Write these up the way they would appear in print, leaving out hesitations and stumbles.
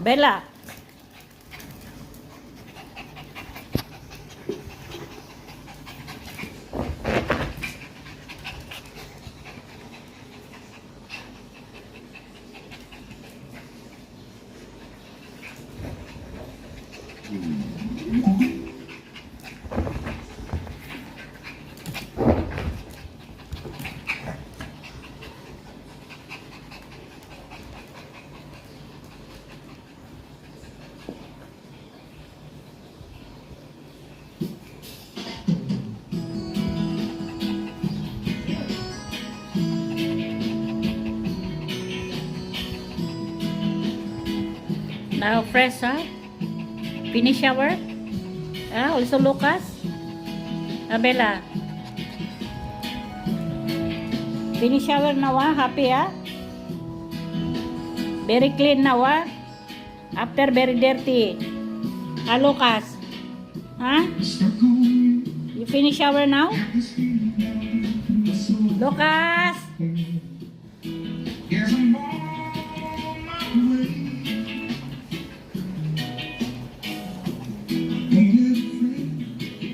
Bella. Now fresh, huh? Finish shower? Also Lucas? Bella. Finish shower now, happy, Very clean now, After very dirty. Lucas? You finish shower now? Lucas?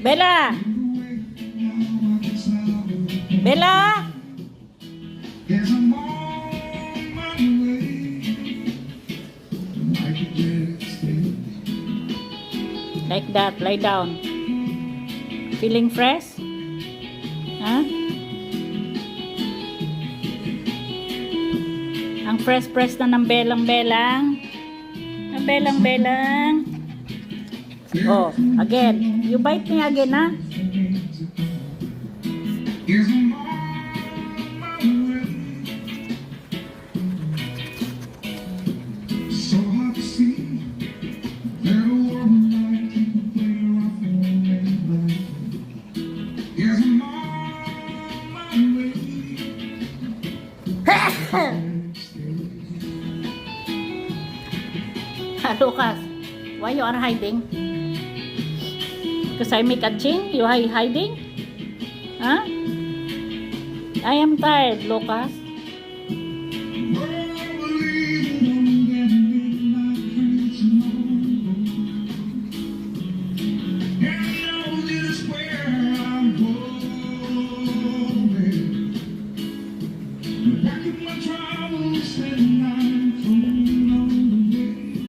Bella! Bella! Like that, lie down. Feeling fresh? Ang fresh na ng belang-belang. Ang belang-belang. Oh, again. You bite me again, Lucas, why you are hiding? Because I make a ching, you are hiding? I am tired, Lucas.